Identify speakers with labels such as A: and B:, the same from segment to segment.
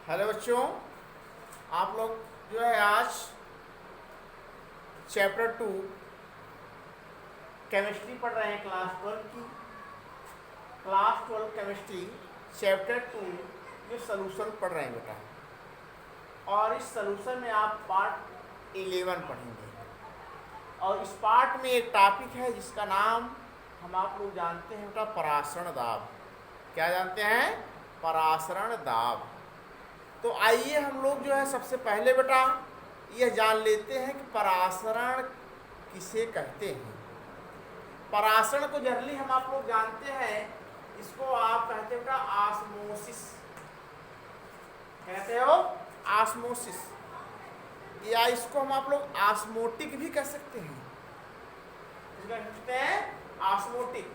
A: Hello बच्चों, आप लोग जो है आज चैप्टर 2 केमिस्ट्री पढ़ रहे हैं क्लास 12 केमिस्ट्री चैप्टर 2 में सॉल्यूशन पढ़ रहे हैं बेटा। और इस सॉल्यूशन में आप पार्ट 11 पढ़ेंगे। और इस पार्ट में एक टॉपिक है जिसका नाम हम आप लोग जानते हैं बेटा, परासरण दाब। क्या जानते हैं? परासरण दाब। तो आइए हम लोग जो है सबसे पहले बेटा यह जान लेते हैं कि परासरण किसे कहते हैं। परासरण को जनरली हम आप लोग जानते हैं, इसको आप कहते हो बेटा ऑस्मोसिस। कहते हो ऑस्मोसिस, या इसको हम आप लोग ऑस्मोटिक भी कह सकते हैं। इसका कहते हैं ऑस्मोटिक।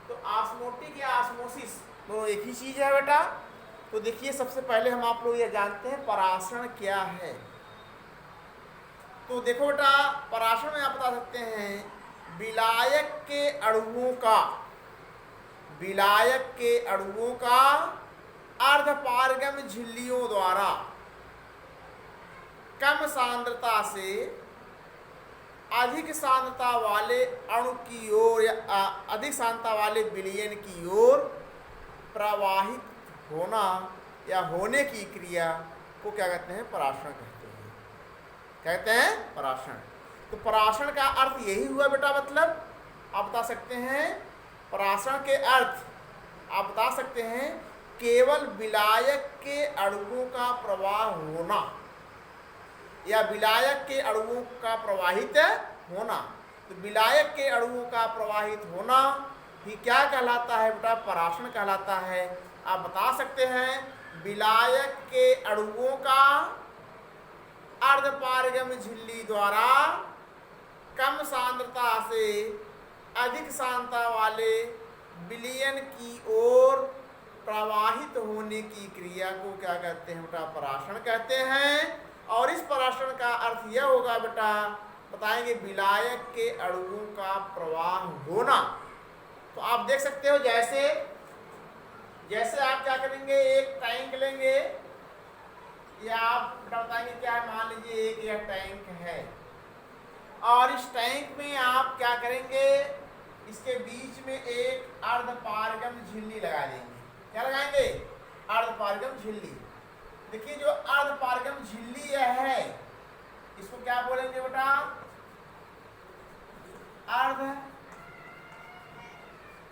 A: तो ऑस्मोटिक या ऑस्मोसिस दोनों एक ही चीज है बेटा। तो देखिए, सबसे पहले हम आप लोग ये जानते हैं परासरण क्या है। तो देखो बेटा, परासरण में आप बता सकते हैं विलायक के अणुओं का अर्धपारगम झिल्लियों द्वारा कम सांद्रता से अधिक सांद्रता वाले अणु की ओर या अधिक सांद्रता वाले विलयन की ओर प्रवाहित होना या होने की क्रिया को क्या कहते हैं? परासरण कहते हैं। कहते हैं परासरण। तो परासरण का अर्थ यही हुआ बेटा। मतलब आप बता सकते हैं परासरण के अर्थ आप बता सकते हैं केवल विलायक के अणुओं का प्रवाह होना या विलायक के अणुओं का प्रवाहित होना। तो विलायक के अणुओं का प्रवाहित होना ही क्या कहलाता है बेटा? परासरण कहलाता है। आप बता सकते हैं विलायक के अणुओं का अर्धपारगम झिल्ली द्वारा कम सांद्रता से अधिक सांद्रता वाले विलयन की ओर प्रवाहित होने की क्रिया को क्या कहते हैं बेटा? परासरण कहते हैं। और इस परासरण का अर्थ यह होगा बेटा, बताएंगे विलायक के अणुओं का प्रवाह होना। तो आप देख सकते हो जैसे आप क्या करेंगे, एक टैंक लेंगे या आप बताएंगे क्या है, मान लीजिए एक यह टैंक है और इस टैंक में आप क्या करेंगे, इसके बीच में एक अर्धपारगम झिल्ली लगा देंगे। क्या लगाएंगे? अर्धपारगम झिल्ली। देखिए, जो अर्धपारगम झिल्ली है इसको क्या बोलेंगे बेटा? अर्ध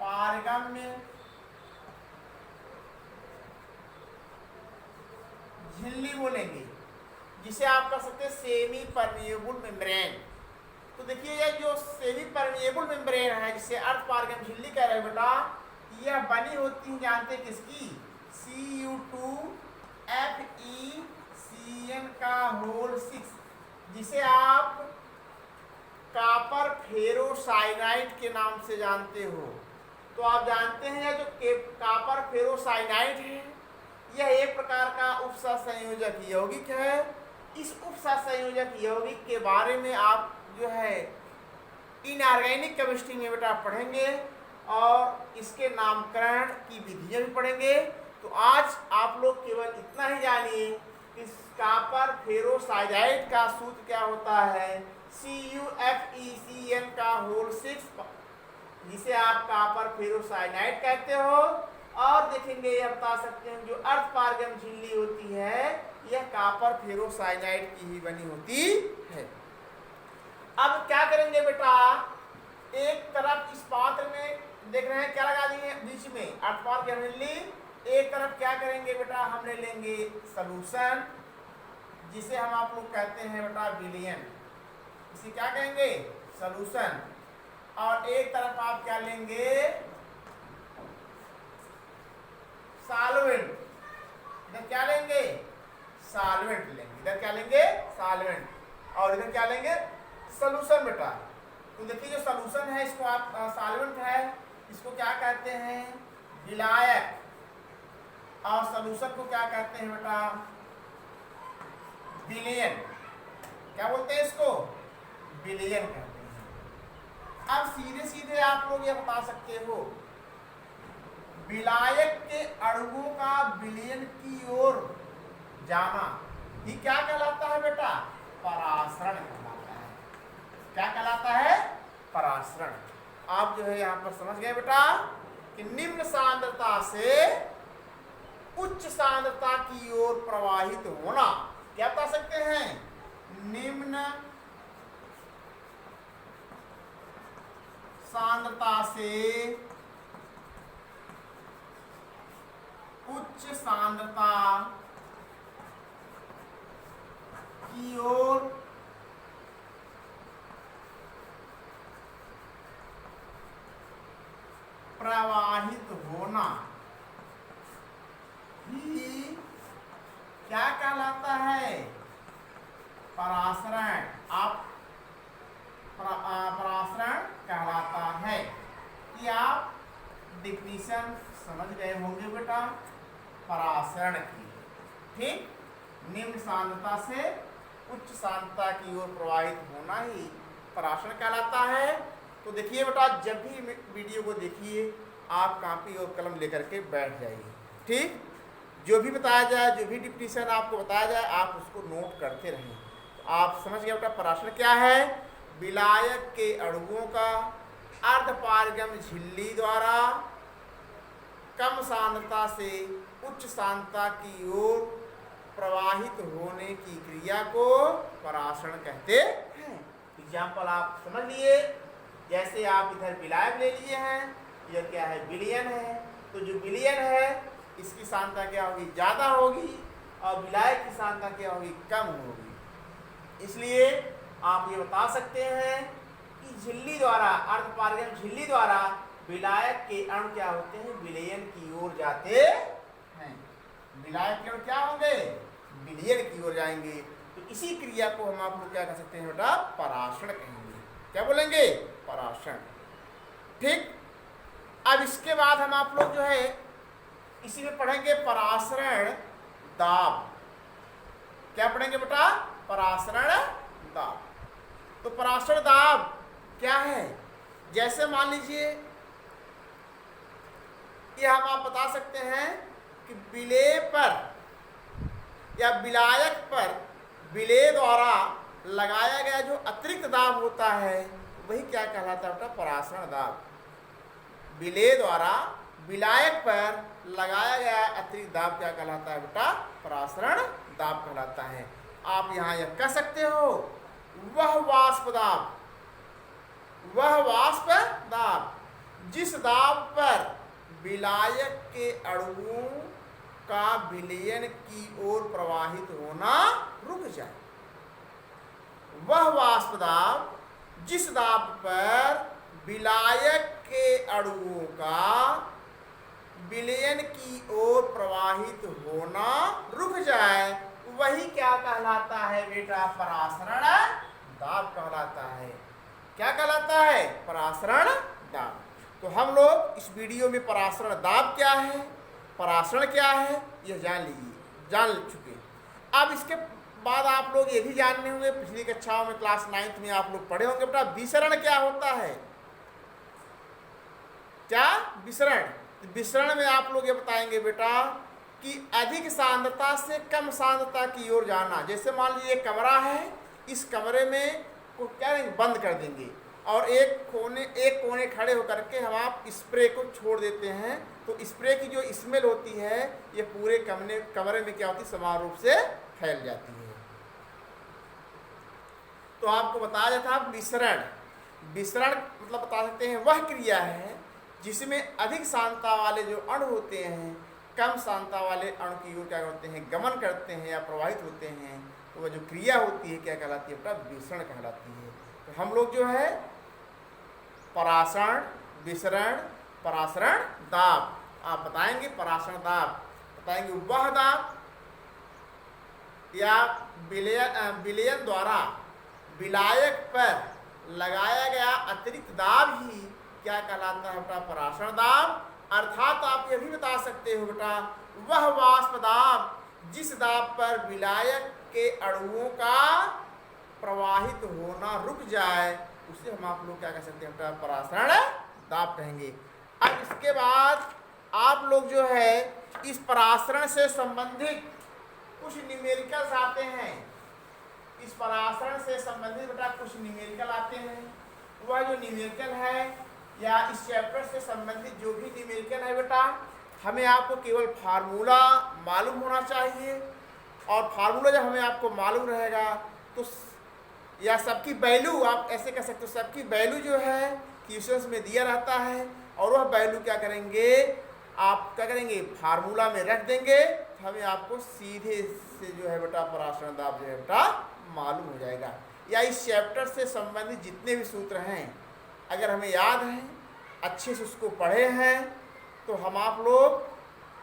A: पारगम्य झिल्ली बोलेंगे, जिसे आप कह सकते हैं सेमी परमिएबल मेम्ब्रेन। तो देखिए, यह जो सेमी परमिएबल मेम्ब्रेन है जिसे अर्ध पारगम झिल्ली कह रहे हैं बेटा, यह बनी होती है जानते किसकी? Cu2FeCN6, जिसे आप कॉपर फेरोसाइनाइड के नाम से जानते हो। तो आप जानते हैं जो कॉपर फेरोसाइनाइड है यह एक प्रकार का उपसंयोजक यौगिक है। इस उपसंयोजक यौगिक के बारे में आप जो है इनऑर्गेनिक केमिस्ट्री में बेटा पढ़ेंगे और इसके नामकरण की विधियां भी पढ़ेंगे। तो आज आप लोग केवल इतना ही जानिए कि कॉपर फेरोसाइनाइड का सूत्र क्या होता है? CuFeCN6, जिसे आप कॉपर फेरोसाइनाइड कहते हो। और देखेंगे, यह बता सकते हैं जो अर्धपारगम झिल्ली होती है यह कॉपर फेरोसाइनाइड की ही बनी होती है। अब क्या करेंगे बेटा, एक तरफ इस पात्र में देख रहे हैं क्या लगा दिए बीच में अर्धपारगम झिल्ली। एक तरफ क्या करेंगे बेटा, हमने लेंगे सॉल्यूशन जिसे हम आप लोग कहते हैं बेटा विलयन। इसे क्या कहेंगे? सॉल्यूशन। और एक तरफ आप क्या लेंगे? सॉल्वेंट। इधर क्या लेंगे? सॉल्वेंट लेंगे। इधर क्या लेंगे? सॉल्वेंट। और इधर क्या लेंगे? सॉल्यूशन बेटा। तो देखिए, जो सॉल्यूशन है इसको आप सॉल्वेंट है इसको क्या कहते हैं? विलायक। और सॉल्यूशन को क्या कहते हैं बेटा? विलयन। क्या बोलते हैं इसको? विलयन कहते हैं। अब सीधे सीधे आप लोग ये बता सकते हो विलायक के अणुओं का विलयन की ओर जाना, ये क्या कहलाता है बेटा? परासरण कहलाता है। क्या कहलाता है? परासरण। आप जो है यहां पर समझ गए बेटा कि निम्न सांद्रता से उच्च सांद्रता की ओर प्रवाहित होना, क्या बता सकते हैं? निम्न सांद्रता से उच्च सांद्रता की ओर प्रवाहित होना ही क्या कहलाता है? परासरण। आप परासरण कहलाता है। कि आप डिफिनीशन समझ गए होंगे बेटा परासरण की। ठीक, निम्न सांद्रता से उच्च सांद्रता की ओर प्रवाहित होना ही परासरण कहलाता है। तो देखिए बेटा, जब भी वीडियो को देखिए आप कॉपी और कलम लेकर के बैठ जाइए। ठीक, जो भी बताया जाए, जो भी डिफिनीशन आपको बताया जाए, आप उसको नोट करते रहें। तो आप समझ गए बेटा परासरण क्या है? विलायक के अणुओं का अर्धपारगम झिल्ली द्वारा कम सांद्रता से उच्च सांद्रता की ओर प्रवाहित होने की क्रिया को परासरण कहते हैं। एग्जाम्पल आप समझ लिए, जैसे आप इधर विलायक ले लिए हैं, यह क्या है? विलयन है। तो जो विलयन है इसकी सांद्रता क्या होगी? ज़्यादा होगी, और विलायक की सांद्रता क्या होगी? कम होगी। इसलिए आप ये बता सकते हैं कि झिल्ली द्वारा, अर्धपारगम झिल्ली द्वारा विलायक के अणु क्या होते हैं? विलयन की ओर जाते हैं। विलायक के अणु क्या होंगे? विलयन की ओर जाएंगे। तो इसी क्रिया को हम आप लोग क्या कह सकते हैं बेटा? परासरण कहेंगे। क्या बोलेंगे? परासरण। ठीक, अब इसके बाद हम आप लोग जो है इसी में पढ़ेंगे परासरण दाब। क्या पढ़ेंगे बेटा? परासरण दाब। तो परासरण दाब क्या है? जैसे मान लीजिए ये हम आप बता सकते हैं कि विलेय पर या विलायक पर विलेय द्वारा लगाया गया जो अतिरिक्त दाब होता है वही क्या कहलाता है बेटा? परासरण दाब। विलेय द्वारा विलायक पर लगाया गया अतिरिक्त दाब क्या कहलाता है बेटा? परासरण दाब कहलाता है। आप यहाँ यह कह सकते हो वह वाष्प दाब, वह वाष्प दाब जिस दाब पर विलायक के अणुओं का विलयन की ओर प्रवाहित होना रुक जाए। वह वाष्प दाब जिस दाब पर विलायक के अणुओं का विलयन की ओर प्रवाहित होना रुक जाए, वही क्या कहलाता है बेटा? परासरण दाब कहलाता है। क्या कहलाता है? परासरण दाब। तो हम लोग इस वीडियो में परासरण दाब क्या है, परासरण क्या है, यह जान चुके। अब इसके बाद आप लोग ये भी जानने होंगे, पिछली कक्षाओं में क्लास 9th में आप लोग पढ़े होंगे बेटा विसरण क्या होता है। क्या? विसरण। विसरण में आप लोग ये बताएंगे बेटा कि अधिक सांद्रता से कम सांद्रता की ओर जाना। जैसे मान लीजिए कमरा है, इस कमरे में को क्या बंद कर देंगे और एक कोने खड़े होकर के हम आप स्प्रे को छोड़ देते हैं, तो स्प्रे की जो स्मेल होती है ये पूरे कमरे में क्या होती है? समान रूप से फैल जाती है। तो आपको बताया जाता है विसरण। विसरण मतलब बता सकते हैं वह क्रिया है जिसमें अधिक सांद्रता वाले जो अणु होते हैं कम सांद्रता वाले अणु की ओर क्या करते हैं? गमन करते हैं या प्रवाहित होते हैं। तो वह जो क्रिया होती है क्या कहलाती है बेटा? विसरण कहलाती है। तो हम लोग जो है परासरण, विसरण, परासरण दाब आप बताएंगे। परासरण दाब बताएंगे वह दाब या विलयन द्वारा विलायक पर लगाया गया अतिरिक्त दाब ही क्या कहलाता है बेटा? परासरण दाब। अर्थात आप यह भी बता सकते हो बेटा वह वाष्प दाब जिस दाब पर विलायक के अणुओं का प्रवाहित होना रुक जाए उसे हम आप लोग क्या कह सकते हैं बेटा? परासरण दाब कहेंगे। अब इसके बाद आप लोग जो है इस परासरण से संबंधित कुछ न्यूमेरिकल्स आते हैं, इस परासरण से संबंधित बेटा कुछ न्यूमेरिकल आते हैं। वह जो न्यूमेरिकल है या इस चैप्टर से संबंधित जो भी न्यूमेरिकल है बेटा, हमें आपको केवल फार्मूला मालूम होना चाहिए। और फार्मूला जब हमें आपको मालूम रहेगा तो या सबकी वैल्यू, आप ऐसे कह सकते हो, सबकी वैल्यू जो है क्वेश्चंस में दिया रहता है, और वह वैल्यू क्या करेंगे, आप क्या करेंगे, फार्मूला में रख देंगे, तो हमें आपको सीधे से जो है बेटा परासरण दाब जो है बेटा मालूम हो जाएगा। या इस चैप्टर से संबंधित जितने भी सूत्र हैं अगर हमें याद हैं, अच्छे से उसको पढ़े हैं, तो हम आप लोग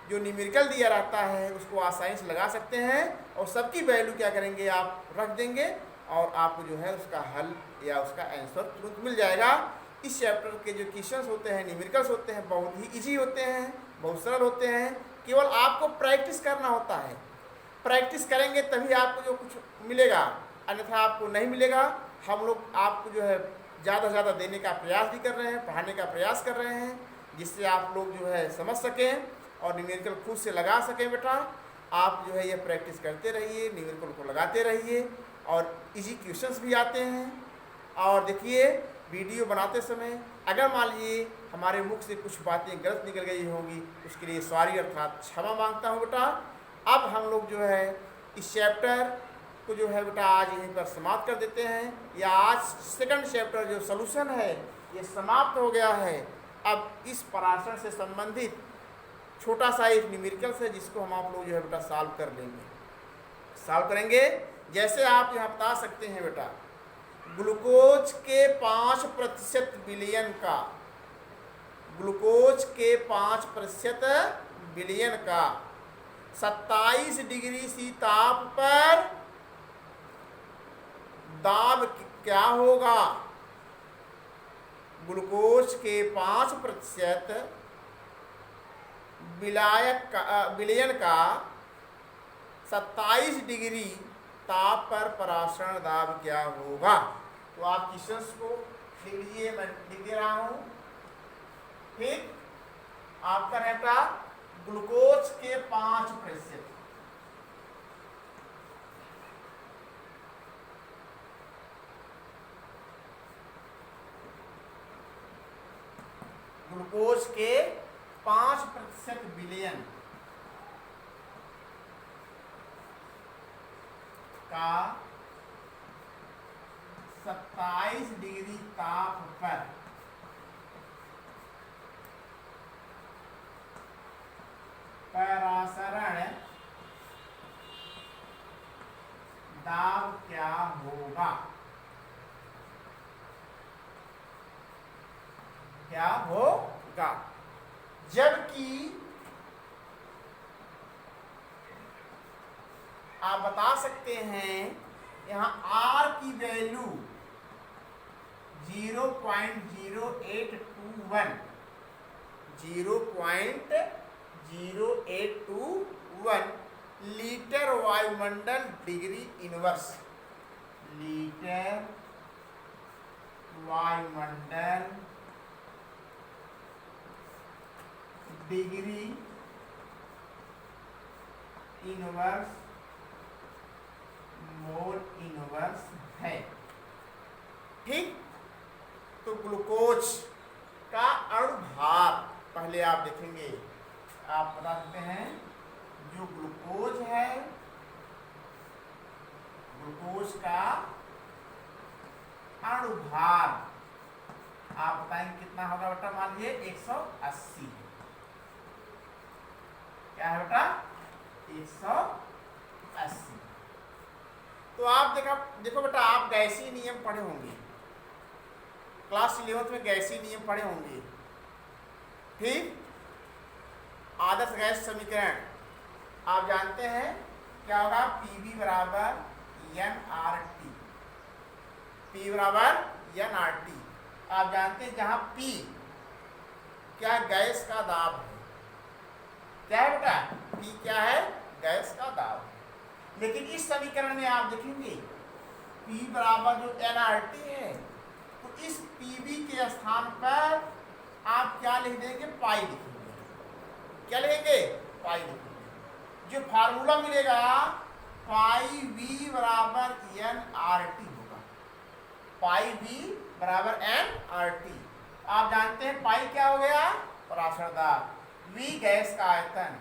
A: जो न्यूमेरिकल दिया रहता है उसको आसानी से लगा सकते हैं, और सबकी वैल्यू क्या करेंगे, आप रख देंगे, और आपको जो है उसका हल या उसका आंसर तुरंत मिल जाएगा। इस चैप्टर के जो क्वेश्चंस होते हैं, न्यूमेरिकल्स होते हैं, बहुत ही इजी होते हैं, बहुत सरल होते हैं। केवल आपको प्रैक्टिस करना होता है, प्रैक्टिस करेंगे तभी आपको जो कुछ मिलेगा, अन्यथा आपको नहीं मिलेगा। हम लोग आपको जो है ज़्यादा से ज़्यादा देने का प्रयास भी कर रहे हैं, पढ़ाने का प्रयास कर रहे हैं, जिससे आप लोग जो है समझ सकें और न्यूमेरिकल खुद से लगा सकें। बेटा आप जो है ये प्रैक्टिस करते रहिए, न्यूमेरिकल को लगाते रहिए, और इजी क्वेश्चंस भी आते हैं। और देखिए वीडियो बनाते समय अगर मान लीजिए हमारे मुख से कुछ बातें गलत निकल गई होंगी, उसके लिए सॉरी अर्थात क्षमा मांगता हूँ बेटा। अब हम लोग जो है इस चैप्टर को जो है बेटा आज यहीं पर समाप्त कर देते हैं, या आज सेकंड चैप्टर जो सॉल्यूशन है ये समाप्त हो गया है। अब इस परासरण से संबंधित छोटा सा एक न्यूमेरिकल्स है जिसको हम आप लोग जो है बेटा सॉल्व कर लेंगे, सॉल्व करेंगे। जैसे आप यहाँ बता सकते हैं बेटा, ग्लूकोज के 5% विलयन का, ग्लूकोज के 5% विलयन का 27 डिग्री सी ताप पर दाब क्या होगा। ग्लूकोज के 5% विलयन का 27 डिग्री ताप पर परासरण दाब क्या होगा। तो आप क्वेश्चंस को लिख लीजिए, मैं लिख दे रहा हूं। ठीक, आपका रहता ग्लूकोज के 5%, ग्लूकोज के 5% विलयन का 27 डिग्री ताप पर परासरण दाब क्या होगा, क्या होगा। जबकि आप बता सकते हैं यहाँ R की वैल्यू 0.0821, 0.0821 लीटर वायुमंडल डिग्री इनवर्स, लीटर वायुमंडल डिग्री इनवर्स मोल इनवर्स है। ठीक, तो ग्लूकोज का अणुभार पहले आप देखेंगे, आप बता सकते हैं जो ग्लूकोज है, ग्लूकोज का अणुभार आप बताएंगे कितना होगा बेटा। मान लीजिए 180, क्या है बेटा 180। तो आप देखो बेटा, आप गैसीय नियम पढ़े होंगे, क्लास 11th में गैसीय नियम पढ़े होंगे। ठीक, आदर्श गैस समीकरण आप जानते हैं क्या होगा, PV बराबर nRT, P बराबर nRT। आप जानते हैं जहां P क्या गैस का दाब है, क्या है बेटा, P क्या है, गैस का दाब। लेकिन इस समीकरण में आप देखेंगे P बराबर जो nRT है, तो इस PV के स्थान पर आप क्या लिख देंगे, पाई लिखेंगे। क्या लिखेंगे, पाई लिखेंगे। जो फार्मूला मिलेगा पाई वी बराबर एन आर टी होगा। पाई वी बराबर एन आर टी। आप जानते हैं पाई क्या हो गया, पराशर दाब, वी गैस का आयतन,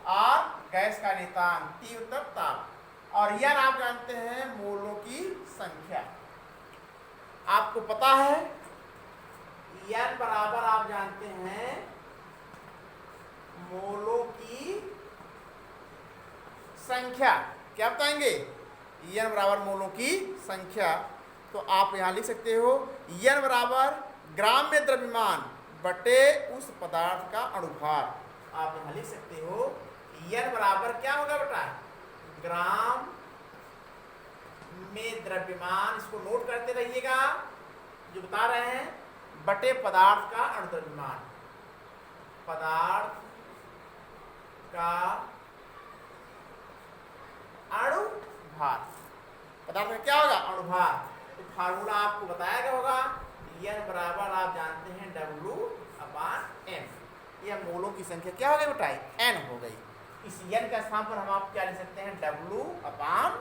A: आर गैस का नियतांक, टी उत्तप ताप, और एन आप जानते हैं मोलों की संख्या। आपको पता है एन बराबर आप जानते हैं मोलों की संख्या। क्या बताएंगे, एन बराबर मोलों की संख्या। तो आप यहां लिख सकते हो एन बराबर ग्राम में द्रव्यमान बटे उस पदार्थ का अणुभार। आप यहां लिख सकते हो एन बराबर क्या होगा बेटा, ग्राम में द्रव्यमान, इसको नोट करते रहिएगा जो बता रहे हैं, बटे पदार्थ का अणुद्रव्यमान। पदार्थ का अणुभार, पदार्थ में क्या होगा, अणुभार। तो फार्मूला आपको बताया गया होगा, एन बराबर आप जानते हैं W अपान एन। यह मोलों की संख्या क्या हो गई बेटा, एन हो गई। इस एन के स्थान पर हम आप क्या लिख सकते हैं, W अपान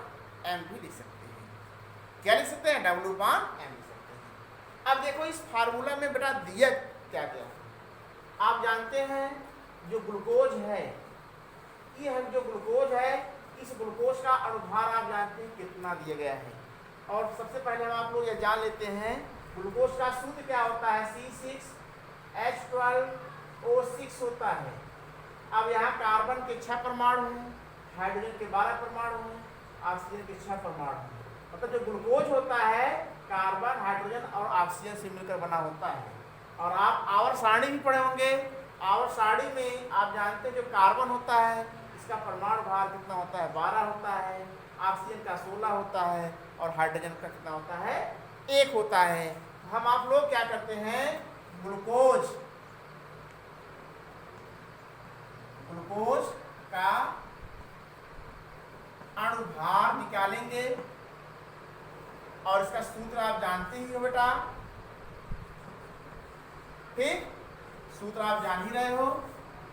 A: एम भी लिख सकते हैं। क्या लिख सकते हैं, W अपान एम लिख सकते हैं। अब देखो इस फार्मूला में बेटा दिया क्या क्या, आप जानते हैं जो ग्लूकोज है, ये जो ग्लूकोज है, इस ग्लूकोज का अणुभार आप जानते हैं कितना दिया गया है। और सबसे पहले हम आप लोग ये जान लेते हैं ग्लूकोज का सूत्र क्या होता है, C6H12O6 होता है। अब यहाँ कार्बन के 6 परमाणु हैं, हाइड्रोजन के 12 परमाणु हैं, ऑक्सीजन के 6 परमाणु हैं। मतलब जो ग्लूकोज होता है कार्बन, हाइड्रोजन और ऑक्सीजन से मिलकर बना होता है। और आप आवर्त सारणी भी पढ़े होंगे, आवर्त सारणी में आप जानते हैं जो कार्बन होता है इसका परमाणु भार कितना होता है, 12 होता है, ऑक्सीजन का 16 होता है, और हाइड्रोजन का कितना होता है, 1 होता है। हम आप लोग क्या करते हैं, ग्लूकोज का अणुभार निकालेंगे, और इसका सूत्र आप जानते ही हो बेटा, ठीक, सूत्र आप जान ही रहे हो,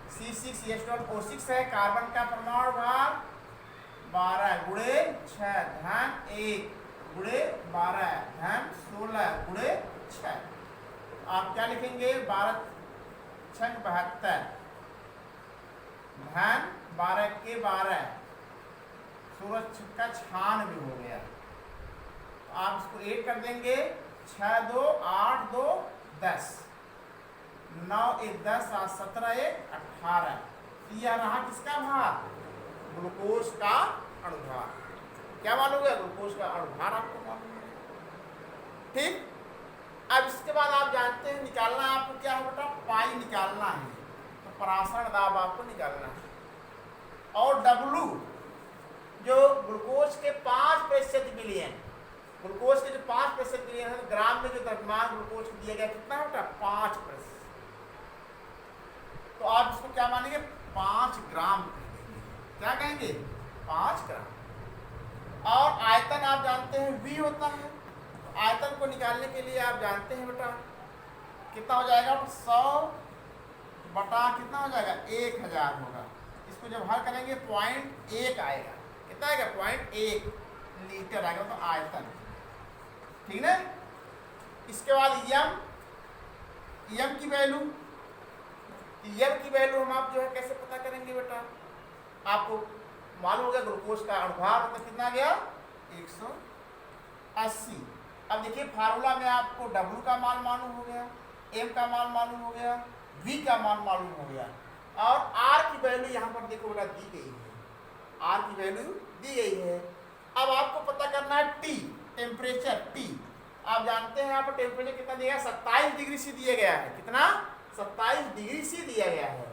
A: C6H12O6 है, कार्बन का परमाणु भार 12 गुणे 6 धन 1 गुणे 12 धन 16 गुणे 6। आप क्या लिखेंगे, 12 6 72 धन 12 के 12, 16 छक्का 96 हो गया। आप इसको 8 कर देंगे, 6 2 8 2 10, 9 1 10 7 17 1 18। यह रहा किसका भार, ग्लूकोज का अणुभार। क्या मालूम है, ग्लूकोज का अणुभार आपको मालूम है, ठीक। अब इसके बाद आप जानते हैं निकालना आपको क्या है बेटा, पाई निकालना है, तो परासरण दाब आपको निकालना है। और W जो ग्लूकोज के 5% मिलियन, ग्लूकोज के जो 5% मिलियन है, ग्राम में जो द्रव्यमान ग्लूकोज को दिया गया कितना बेटा, 5%। तो आप इसको क्या मानेंगे, 5 ग्राम कहेंगे। क्या कहेंगे, 5 ग्राम। और आयतन आप जानते हैं V होता है, तो आयतन को निकालने के लिए आप जानते हैं बेटा कितना हो जाएगा, 100 बटा कितना हो जाएगा, 1000 होगा। इसको जब हल करेंगे 0.1 आएगा, कितना आएगा, 0.1 लीटर आएगा, तो आयतन, ठीक है। इसके बाद यम की वैल्यू, यम की वैल्यू हम आप जो है कैसे पता करेंगे बेटा, आपको मालूम होगा ग्लूकोज का अणुभार मतलब कितना गया, 180। अब देखिए फार्मूला में आपको W का मान मालूम हो गया, M का मान मालूम हो गया, V का मान मालूम हो गया, और R की वैल्यू यहाँ पर देखो बेटा दी गई है, R की वैल्यू दी गई है। अब आपको पता करना है T, टेम्परेचर T। आप जानते हैं यहाँ पर टेम्परेचर कितना दिया गया, 27 डिग्री सी दिया गया है, कितना, 27 डिग्री सी दिया गया है।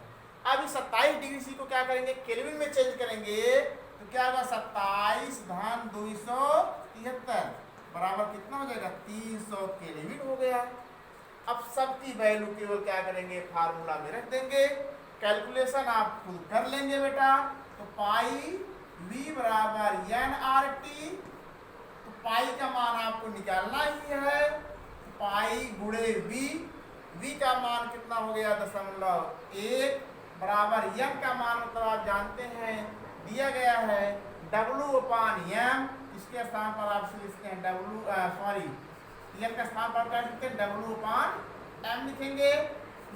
A: अब इस 27 डिग्री सी को क्या करेंगे, केल्विन में चेंज करेंगे, तो क्या होगा, 27 धन 273 बराबर कितना हो जाएगा, 300 केल्विन हो गया। अब सबकी वैल्यू केवल क्या करेंगे, फार्मूला में रख देंगे, कैलकुलेशन आप खुद कर लेंगे बेटा। तो पाई V बराबर NRT, तो पाई का मान आपको निकालना ही है, पाई गुणे V का मान कितना हो गया, 0.1 बराबर M का मान मतलब आप जानते हैं दिया गया है W/M, इसके स्थान पर आप लिखते हैं एम का स्थान पर क्या लिखते हैं W/M लिखेंगे।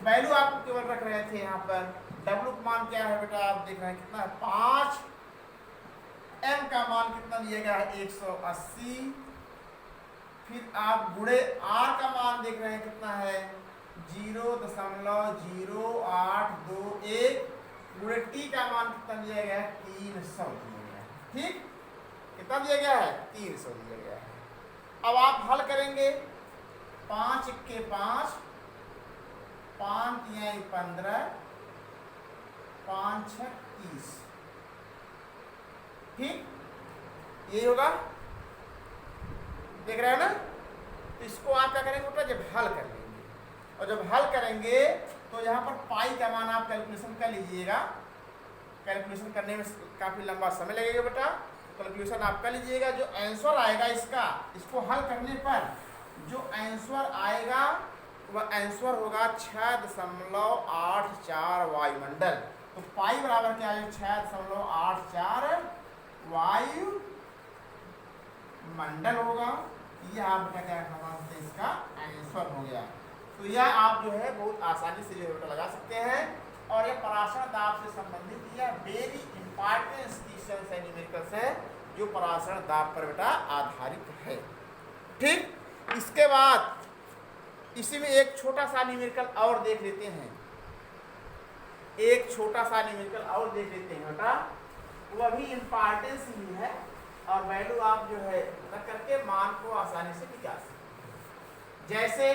A: वैल्यू आपको केवल रख रहे थे यहाँ पर। W का मान क्या है बेटा, आप देख रहे हैं कितना है 5, M का मान कितना दिया गया है 180, फिर आप गुणे R का मान देख रहे हैं कितना है 0.0821, गुणे T का मान कितना दिया गया है 300 दिया गया है। ठीक, कितना दिया गया है 300 दिया गया है। अब आप हल करेंगे 5 × 5, 5 × 15, 5 × 30। ठीक, यही होगा, देख रहे हैं ना। तो इसको आप क्या करेंगे बेटा, जब हल कर लेंगे, और जब हल करेंगे तो यहाँ पर पाई का मान आप कैलकुलेशन कर लीजिएगा। कैलकुलेशन करने में काफ़ी लंबा समय लगेगा बेटा, कैलकुलेशन आप कर लीजिएगा। जो आंसर आएगा इसको हल करने पर जो आंसर आएगा वह आंसर होगा 6.84 वायुमंडल। तो पाई बराबर क्या है 6.84 वायुमंडल होगा। यह आप बेटा क्या समझते हैं, इसका आंसर हो गया। तो यह आप जो है बहुत आसानी से जो है बेटा लगा सकते हैं। और यह पराशर दाब से संबंधित यह वेरी इंपॉर्टेंट क्वेश्चन है, न्यूमेरिकल्स है, जो पराशर दाब पर बेटा आधारित है। ठीक, इसके बाद इसी में एक छोटा सा न्यूमेरिकल और देख लेते हैं, एक छोटा सा न्यूमेरिकल और देख लेते हैं बेटा, वह भी इंपॉर्टेंस ही है। और वैल्यू आप जो है रख करके मान को आसानी से निकाल सकते हैं। जैसे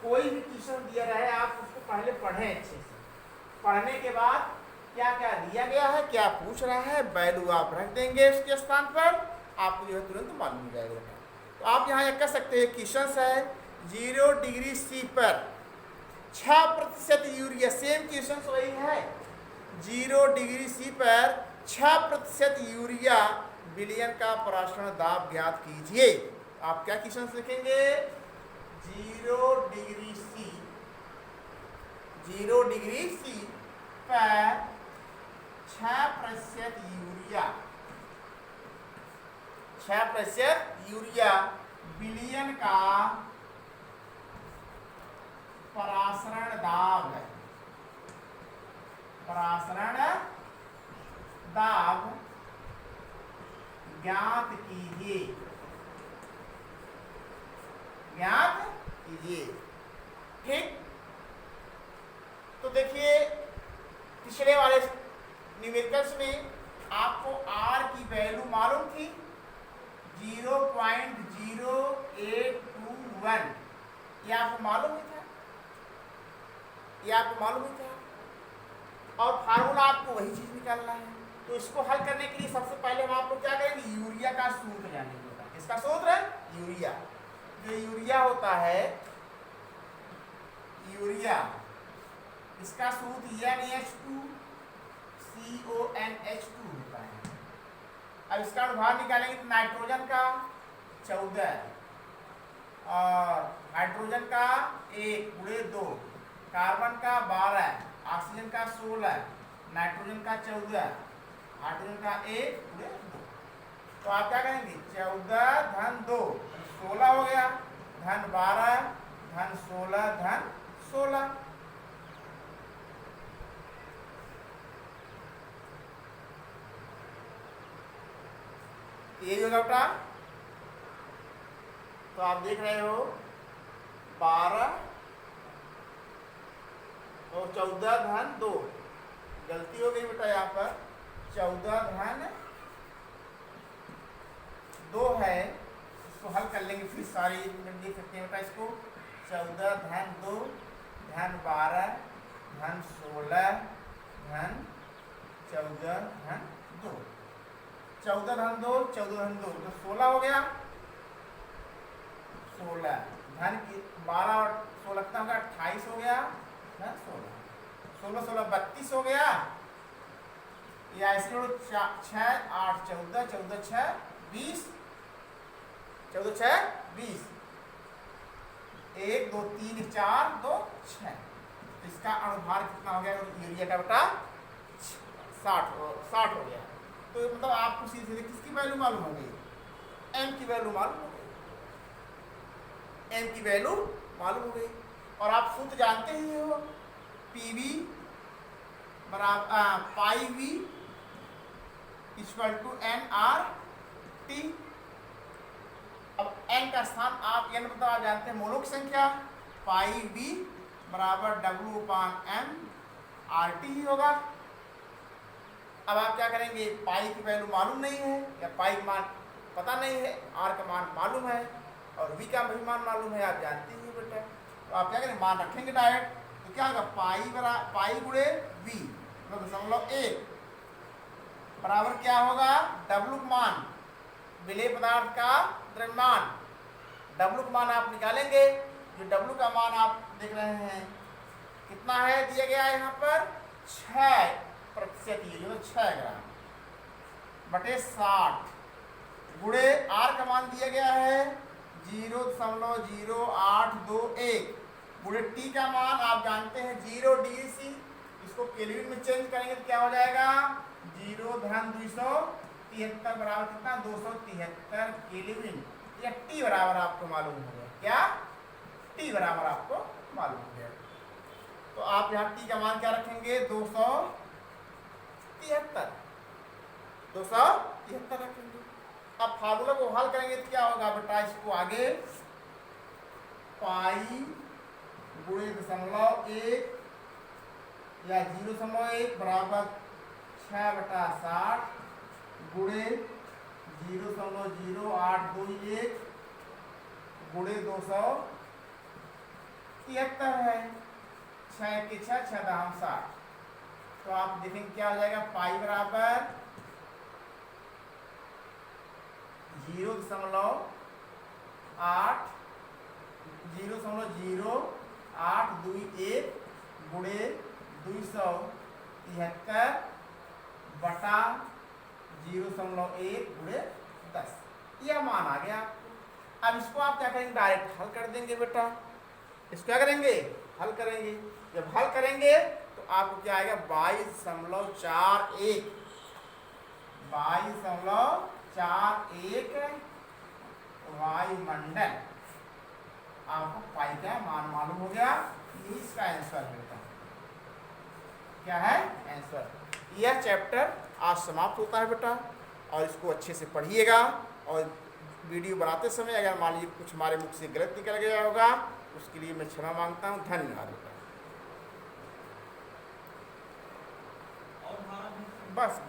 A: कोई भी क्वेश्चन दिया रहे, आप उसको पहले पढ़ें अच्छे से, पढ़ने के बाद क्या क्या दिया गया है, क्या पूछ रहा है, वैल्यू आप रख देंगे उसके स्थान पर, आपको जो है तुरंत मालूम हो जाएगा। तो आप यहाँ कर सकते हैं, क्वेश्चन है 0 डिग्री C पर 6% यूरिया, सेम क्वेश्चन वही है। 0 डिग्री C पर 6% यूरिया विलयन का पराशरण दाब ज्ञात कीजिए। आप क्या क्वेश्चन लिखेंगे 0 डिग्री C पर 6% यूरिया विलयन का पराशरण दाब ज्ञात कीजिए। ठीक, तो देखिए पिछले वाले न्यूमेरिकल्स में आपको R की वैल्यू मालूम थी 0.0821, ये आपको मालूम ही था, और फार्मूला आपको वही चीज निकालना है। तो इसको हल करने के लिए सबसे पहले हम आप लोग क्या करेंगे, यूरिया का सूत्र जानेंगे। इसका सूत्र है यूरिया, जो यूरिया होता है, यूरिया इसका सूत्र NH2CONH2 होता है। अब इसका अनुभाग निकालेंगे तो नाइट्रोजन का 14 और हाइड्रोजन का 1 × 2, कार्बन का 12, ऑक्सीजन का 16, नाइट्रोजन का 14, हाइड्रोजन का 1 × 2। तो आप क्या करेंगे 14 धन 2 16 हो गया, धन 12 धन 16 धन 16। ये होगा बेटा। तो आप देख रहे हो 12 और 14 धन 2, गलती हो गई बेटा, यहाँ पर 14 धन 2 है। इसको हल कर लेंगे, फिर सारी देख सकते हैं बेटा। इसको 14 धन 2 धन 12 धन 16 धन 14 धन 2, 14 धन 2 14 धन 2 तो 16 हो गया। 16 धन की 12 और 16 कितना होगा 28 हो गया, धन 16 16 16 32 हो गया। या ऐसे 6 8 14 14 6 20 14 6 20 1 2 3 4 2 6। इसका अनुभार कितना हो गया यूरिया का बेटा 60 हो गया। तो मतलब आपको सीधे सीधे किसकी वैल्यू मालूम हो गई, m की वैल्यू मालूम हो गई, m की वैल्यू मालूम हो गई। और आप सूत्र जानते ही हो, PV बराबर पाई V इक्वल टू nRT। अब n का स्थान आप n मतलब आप जानते हैं मोलक संख्या, पाई V बराबर W/m/RT ही होगा। अब आप क्या करेंगे, पाई की वैल्यू मालूम नहीं है या पाई का मान पता नहीं है, आर का मान मालूम है और वी का भी मान मालूम है, आप जानते ही बेटा। तो आप क्या करेंगे, मान रखेंगे डायरेक्ट, तो क्या होगा, पाई गुणे वी मतलब 0.1 बराबर क्या होगा, डब्लू का मान, विलेय पदार्थ का द्रव्यमान, डब्लू का मान आप निकालेंगे। जो डब्लू का मान आप देख रहे हैं कितना है, दिया गया है यहाँ पर 6%, ये जो 6 ग्राम बटे 60 गुणे आर का मान दिया गया है 0.0821 गुणे टी का मान आप जानते हैं 0 DC, इसको केल्विन में चेंज करेंगे तो क्या हो जाएगा 0-273 बराबर कितना 273 केल्विन, या टी बराबर आपको मालूम हो गया, क्या टी बराबर आपको मालूम हो गया। तो आप यहाँ टी का मान क्या रखेंगे 273 रखेंगे। अब फार्मूला को हल करेंगे तो क्या होगा बेटा, इसको आगे पाई गुणे 0.1 या 0.1 बराबर 6/60 गुणे 0.0821 गुणे 273 है, 6 के 6 60। तो आप देखेंगे क्या हो जाएगा, पाई बराबर 0.0821 गुणे 273 बटा 0.1 गुणे 10, यह मान आ गया। अब इसको आप क्या करेंगे, डायरेक्ट हल कर देंगे बेटा। इसको क्या करेंगे, हल करेंगे। जब हल करेंगे तो आपको क्या आएगा 22.41 वायुमंडल, आपको पाई का मान मालूम हो गया। यही इसका आंसर है बेटा, क्या है आंसर। यह चैप्टर आज समाप्त होता है बेटा, और इसको अच्छे से पढ़िएगा। और वीडियो बनाते समय अगर मान लीजिए कुछ हमारे मुख से गलत निकल गया होगा, उसके लिए मैं क्षमा मांगता हूँ। धन्यवाद बेटा। बस